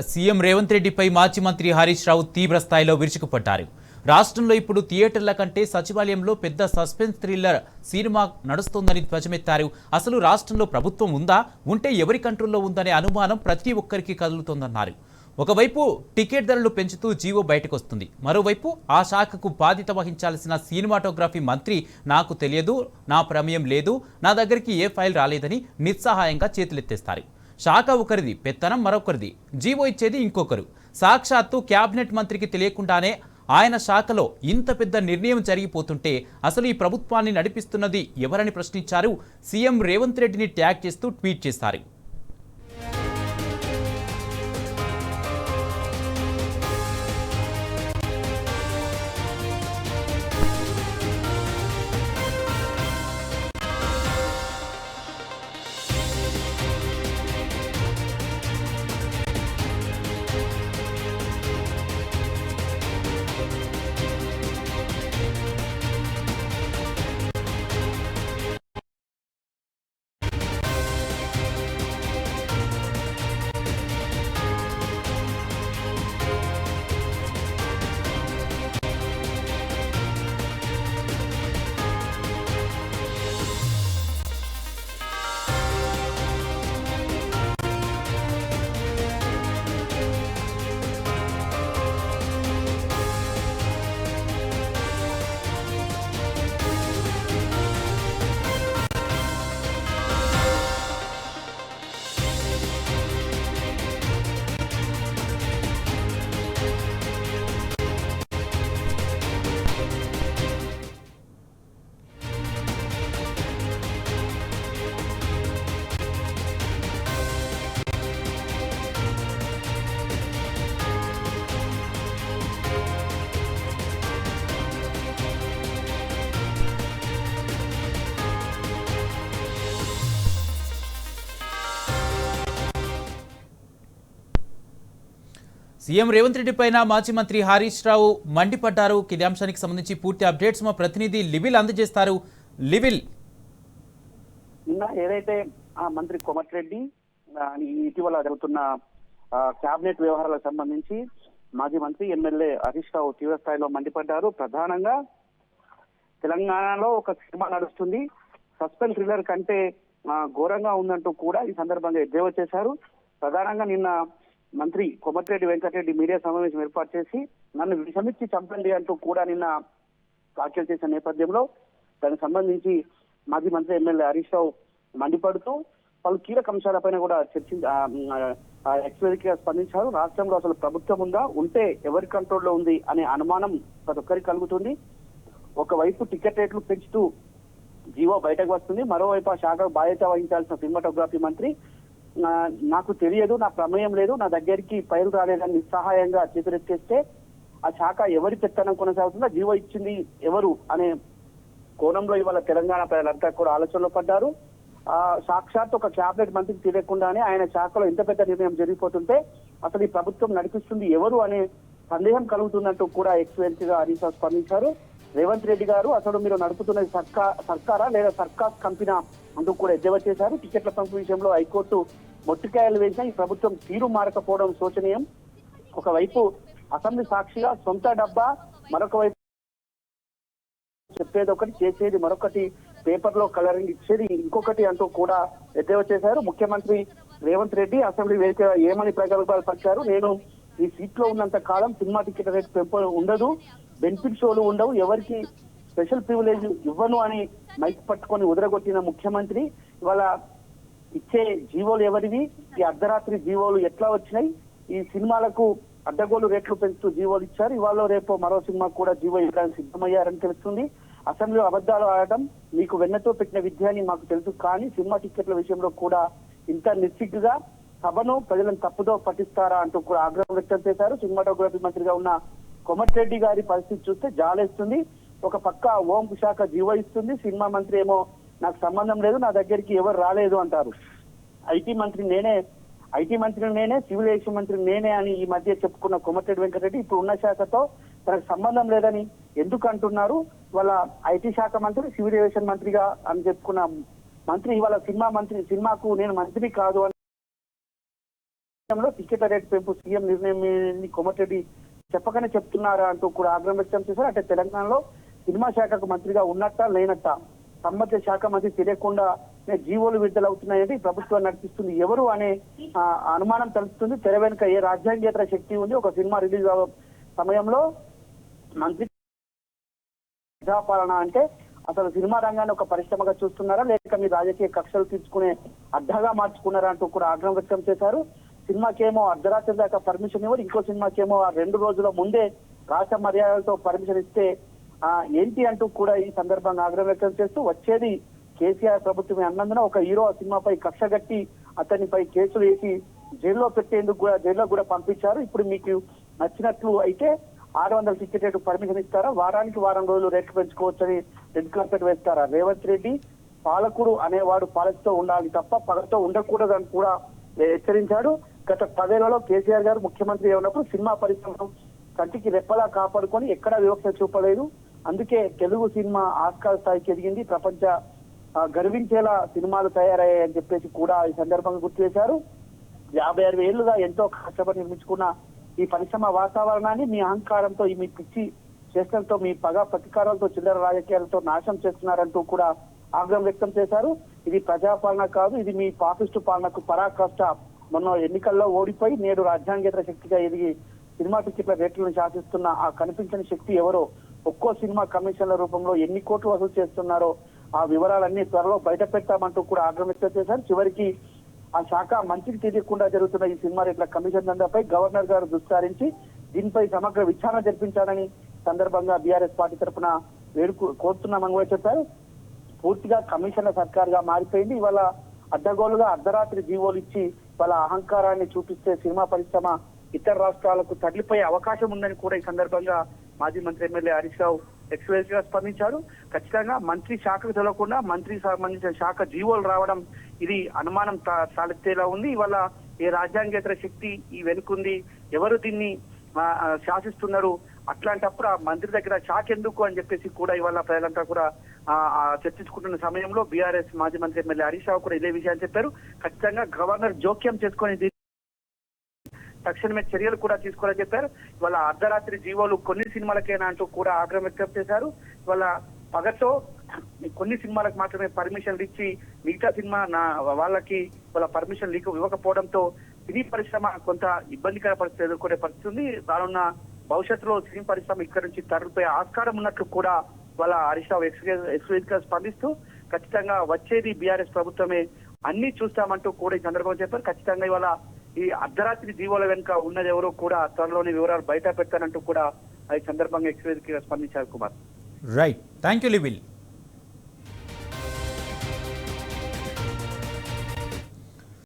CM Revanth రెడ్డిపై మాజీ మంత్రి హరీష్ రావు తీవ్ర స్థాయిలో విరుచుకుపడ్డారు. రాష్ట్రంలో ఇప్పుడు థియేటర్ల కంటే సచివాలయంలో పెద్ద సస్పెన్స్ థ్రిల్లర్ సినిమా నడుస్తోందని ధ్వజమెత్తారు. అసలు రాష్ట్రంలో ప్రభుత్వం ఉందా, ఉంటే ఎవరి కంట్రోల్లో ఉందనే అనుమానం ప్రతి ఒక్కరికి కదులుతోందన్నారు. ఒకవైపు టికెట్ ధరలు పెంచుతూ జీవో బయటకొస్తుంది, మరోవైపు ఆ శాఖకు బాధ్యత వహించాల్సిన సినిమాటోగ్రఫీ మంత్రి నాకు తెలియదు, నా ప్రమేయం లేదు, నా దగ్గరికి ఏ ఫైల్ రాలేదని నిస్సహాయంగా చేతులెత్తేస్తారు. శాఖ ఒకరిది, పెత్తనం మరొకరిది, జీవో ఇచ్చేది ఇంకొకరు. సాక్షాత్తు క్యాబినెట్ మంత్రికి తెలియకుండానే ఆయన శాఖలో ఇంత పెద్ద నిర్ణయం జరిగిపోతుంటే అసలు ఈ ప్రభుత్వాన్ని నడిపిస్తున్నది ఎవరని ప్రశ్నించారు. సీఎం రేవంత్ రెడ్డిని ట్యాగ్ చేస్తూ ట్వీట్ చేశారు. సీఎం రేవంత్ రెడ్డి పైన మాజీ మంత్రి హరీష్ రావు మండిపడ్డారు. ఇదే అంశానికి సంబంధించి పూర్తి అప్డేట్స్ మా ప్రతినిధి లివిల్ అందజేస్తారు. లివిల్, నిన్న ఏదైతే మంత్రి కోమటిరెడ్డి ఇటీవల జరుగుతున్న క్యాబినెట్ వ్యవహారాలకు సంబంధించి మాజీ మంత్రి ఎమ్మెల్యే హరీష్ రావు తీవ్ర స్థాయిలో మండిపడ్డారు. ప్రధానంగా తెలంగాణలో ఒక సినిమా నడుస్తుంది, సస్పెన్స్ థ్రిల్లర్ కంటే ఘోరంగా ఉందంటూ కూడా ఈ సందర్భంగా ఎద్దేవా చేశారు. ప్రధానంగా నిన్న మంత్రి కోమటిరెడ్డి వెంకటరెడ్డి మీడియా సమావేశం ఏర్పాటు చేసి నన్ను విషమిచ్చి చంపండి అంటూ కూడా నిన్న వ్యాఖ్యలు చేసిన నేపథ్యంలో దానికి సంబంధించి మాజీ మంత్రి ఎమ్మెల్యే హరీష్ రావు మండిపడుతూ పలు కీలక అంశాలపైన కూడా ఎక్స్వేదికగా స్పందించారు. రాష్ట్రంలో అసలు ప్రభుత్వం ఉందా, ఉంటే ఎవరి కంట్రోల్లో ఉంది అనే అనుమానం ప్రతి ఒక్కరికి కలుగుతుంది. ఒకవైపు టికెట్ రేట్లు పెంచుతూ జీవో బయటకు వస్తుంది, మరోవైపు ఆ శాఖకు బాధ్యత వహించాల్సిన సినిమాటోగ్రఫీ మంత్రి నాకు తెలియదు, నా ప్రమేయం లేదు, నా దగ్గరికి ఫైల్ రాలేదని నిస్సహాయంగా చేతులెత్తేస్తే ఆ శాఖ ఎవరి పెత్తనం కొనసాగుతుందో, జీవో ఇచ్చింది ఎవరు అనే కోణంలో ఇవాళ తెలంగాణ ప్రజలంతా కూడా ఆలోచనలో పడ్డారు. సాక్షాత్ ఒక క్యాబినెట్ మంత్రికి తెలియకుండానే ఆయన శాఖలో ఇంత పెద్ద నిర్ణయం జరిగిపోతుంటే అసలు ఈ ప్రభుత్వం నడిపిస్తుంది ఎవరు అనే సందేహం కలుగుతున్నట్టు కూడా ఎక్స్పీరియన్స్ హరీష్ రావు స్పందించారు. రేవంత్ రెడ్డి గారు అసలు మీరు నడుపుతున్నది సర్కారా లేదా సర్కార్ కంపెనీ అంటూ కూడా ఎద్దేవా చేశారు. టికెట్ల పంపు విషయంలో హైకోర్టు మొట్టికాయలు వేసినా ఈ ప్రభుత్వం తీరు మారకపోవడం శోచనీయం. ఒకవైపు అసెంబ్లీ సాక్షిగా సొంత డబ్బా, మరొక వైపు చెప్పేది ఒకటి చేసేది మరొకటి, పేపర్ లో కలరింగ్ ఇచ్చేది ఇంకొకటి అంటూ కూడా ఎద్దేవా చేశారు. ముఖ్యమంత్రి రేవంత్ రెడ్డి అసెంబ్లీ వేదిక ఏమని ప్రగల్భాలు పలికారు, నేను ఈ సీట్ లో ఉన్నంత కాలం సినిమా టికెట్ రేట్ పెంపు ఉండదు, బెనిఫిట్ షోలు ఉండవు, ఎవరికి స్పెషల్ ప్రివిలేజ్ ఇవ్వను అని మైక్ పట్టుకొని ఉదరగొట్టిన ముఖ్యమంత్రి ఇవాళ ఇచ్చే జీవోలు ఎవరివి, ఈ అర్ధరాత్రి జీవోలు ఎట్లా వచ్చినాయి, ఈ సినిమాలకు అడ్డగోలు రేట్లు పెంచుతూ జీవోలు ఇచ్చారు. ఇవాళ రేపు మరో సినిమా కూడా జీవో ఇవ్వడానికి సిద్ధమయ్యారని తెలుస్తుంది. అసెంబ్లీలో అబద్ధాలు ఆడటం మీకు వెన్నతో పెట్టిన విద్య అని మాకు తెలుసు, కానీ సినిమా టికెట్ల విషయంలో కూడా ఇంత నిస్సిగ్గుగా సభను ప్రజలను తప్పుదో పట్టిస్తారా అంటూ కూడా ఆగ్రహం వ్యక్తం చేశారు. సినిమాటోగ్రఫీ మంత్రిగా ఉన్న కోమటిరెడ్డి గారి పరిస్థితి చూస్తే జాలేస్తుంది. ఒక పక్క హోం శాఖ జీవో ఇస్తుంది, సినిమా మంత్రి ఏమో నాకు సంబంధం లేదు, నా దగ్గరికి ఎవరు రాలేదు అంటారు. ఐటీ మంత్రిని నేనే, సివిల్ ఏవియేషన్ మంత్రి నేనే అని ఈ మధ్య చెప్పుకున్న కోమటిరెడ్డి వెంకటరెడ్డి ఇప్పుడు ఉన్న శాఖతో తనకు సంబంధం లేదని ఎందుకు అంటున్నారు? వాళ్ళ ఐటీ శాఖ మంత్రి, సివిల్ ఏవియేషన్ మంత్రిగా అని చెప్పుకున్న మంత్రి ఇవాళ సినిమాకు నేను మంత్రి కాదు అని సమయంలో టికెట్ల రేటు పెంపు సీఎం నిర్ణయం కోమటిరెడ్డి చెప్పకనే చెప్తున్నారా అంటూ కూడా ఆగ్రహం వ్యక్తం చేశారు. అంటే తెలంగాణలో సినిమా శాఖకు మంత్రిగా ఉన్నట్ట లేనట్ట సంబంధిత శాఖ మంత్రి తెలియకుండా జీవోలు విడుదలవుతున్నాయంటే ప్రభుత్వం నడిపిస్తుంది ఎవరు అనే అనుమానం తెలుస్తుంది. తెర వెనుక ఏ రాజ్యాంగేతర శక్తి ఉంది? ఒక సినిమా రిలీజ్ సమయంలో మంత్రి ప్రజాపాలన అంటే అసలు సినిమా రంగాన్ని ఒక పరిశ్రమగా చూస్తున్నారా లేక మీ రాజకీయ కక్షలు తీర్చుకునే అడ్డగా మార్చుకున్నారా అంటూ కూడా ఆగ్రహం వ్యక్తం చేశారు. సినిమాకేమో అర్ధరాత్రి దాకా పర్మిషన్ ఇవ్వరు, ఇంకో సినిమాకేమో 2 రోజుల ముందే రాష్ట్ర మర్యాదలతో పర్మిషన్ ఇస్తే ఏంటి అంటూ కూడా ఈ సందర్భంగా ఆగ్రహం వ్యక్తం చేస్తూ వచ్చేది కేసీఆర్ ప్రభుత్వమే అన్నందున ఒక హీరో ఆ సినిమాపై కక్ష గట్టి అతనిపై కేసులు వేసి జైల్లో పెట్టేందుకు కూడా జైల్లో కూడా పంపించారు. ఇప్పుడు మీకు నచ్చినట్లు అయితే 600 టికెట్ రేటు పర్మిషన్ ఇస్తారా, వారానికి వారం రోజులు రేట్లు పెంచుకోవచ్చని రెడ్ కార్పెట్ వేస్తారా? రేవంత్ రెడ్డి పాలకుడు అనేవాడు పాలకుతో ఉండాలి తప్ప పగతో ఉండకూడదని కూడా హెచ్చరించాడు. గత 10 ఏళ్లలో కేసీఆర్ గారు ముఖ్యమంత్రి ఉన్నప్పుడు సినిమా పరిశ్రమ కంటికి రెప్పలా కాపాడుకొని ఎక్కడా వివక్ష చూపలేదు. అందుకే తెలుగు సినిమా ఆస్కార్ స్థాయికి ఎదిగింది, ప్రపంచ గర్వించేలా సినిమాలు తయారయ్యాయని చెప్పేసి కూడా ఈ సందర్భంగా గుర్తు చేశారు. 56 ఏళ్లుగా ఎంతో కష్టపడి నిర్మించుకున్న ఈ పరిశ్రమ వాతావరణాన్ని మీ అహంకారంతో మీ పిచ్చి చేష్టలతో మీ పగ ప్రతీకారాలతో చిల్లర రాజకీయాలతో నాశనం చేస్తున్నారంటూ కూడా ఆగ్రహం వ్యక్తం చేశారు. ఇది ప్రజాపాలన కాదు, ఇది మీ పాపిస్టు పాలనకు పరాకాష్ట. మొన్న ఎన్నికల్లో ఓడిపోయి నేడు రాజ్యాంగేతర శక్తిగా ఎదిగి సినిమా టికెట్ల రేట్లను శాసిస్తున్న ఆ కనిపించని శక్తి ఎవరో, ఒక్కో సినిమా కమిషన్ల రూపంలో ఎన్ని కోట్లు వసూలు చేస్తున్నారో ఆ వివరాలన్నీ త్వరలో బయట పెట్టామంటూ కూడా ఆగ్రహం వ్యక్తం చేశారు. చివరికి ఆ శాఖ మంత్రికి తెలియకుండా జరుగుతున్న ఈ సినిమా రేట్ల కమిషన్ దందాపై గవర్నర్ గారు దృష్టి దీనిపై సమగ్ర విచారణ జరిపించాలని సందర్భంగా బీఆర్ఎస్ పార్టీ తరఫున కోరుతున్నామని కూడా చెప్పారు. పూర్తిగా కమిషన్ల సర్కార్ గా మారిపోయింది. ఇవాళ అడ్డగోలుగా అర్ధరాత్రి జీవోలు ఇచ్చి వాళ్ళ అహంకారాన్ని చూపిస్తే సినిమా పరిశ్రమ ఇతర రాష్ట్రాలకు తరలిపోయే అవకాశం ఉందని కూడా ఈ సందర్భంగా మాజీ మంత్రి ఎమ్మెల్యే హరీష్ రావు ఎక్స్ప్రెస్ గా స్పందించారు. ఖచ్చితంగా మంత్రి శాఖకు తెలియకుండా మంత్రికి సంబంధించిన శాఖ జీవోలు రావడం ఇది అనుమానం తలెత్తేలా ఉంది. ఇవాళ ఏ రాజ్యాంగేతర శక్తి ఈ వెనుకుంది, ఎవరు దీన్ని శాసిస్తున్నారు, అట్లాంటప్పుడు ఆ మంత్రి దగ్గర శాఖ ఎందుకు అని చెప్పేసి కూడా ఇవాళ ప్రజలంతా కూడా చర్చించుకుంటున్న సమయంలో బీఆర్ఎస్ మాజీ మంత్రి ఎమ్మెల్యే హరీష్ రావు కూడా ఇదే విషయాన్ని చెప్పారు. ఖచ్చితంగా గవర్నర్ జోక్యం చేసుకొని తక్షణమే చర్యలు కూడా తీసుకోవాలని చెప్పారు. ఇవాళ అర్ధరాత్రి జీవోలు కొన్ని సినిమాలకేనా అంటూ కూడా ఆగ్రహం వ్యక్తం చేశారు. ఇవాళ పగతో కొన్ని సినిమాలకు మాత్రమే పర్మిషన్లు ఇచ్చి మిగతా సినిమా వాళ్ళకి వాళ్ళ పర్మిషన్ ఇవ్వకపోవడంతో సినీ పరిశ్రమ కొంత ఇబ్బందికర పరిస్థితి ఎదుర్కొనే పరిస్థితి ఉంది. రానున్న భవిష్యత్తులో సినీ పరిశ్రమ ఇక్కడ నుంచి తరలిపోయే ఆస్కారం ఉన్నట్లు కూడా వాళ్ళ హరీష్ రావు ఎక్స్ప్రెస్ గా స్పందిస్తూ ఖచ్చితంగా వచ్చేది బీఆర్ఎస్ ప్రభుత్వమే, అన్ని చూస్తామంటూ కూడా ఈ సందర్భంగా చెప్పారు. ఖచ్చితంగా ఇవాళ ఈ అర్ధరాత్రి జీవోల వెనుక ఉన్నది ఎవరో కూడా త్వరలోని వివరాలు బయట పెడతానంటూ కూడా ఈ సందర్భంగా ఎక్స్ప్రెస్ గా స్పందించారు కుమార్. Right, thank you లివిల్.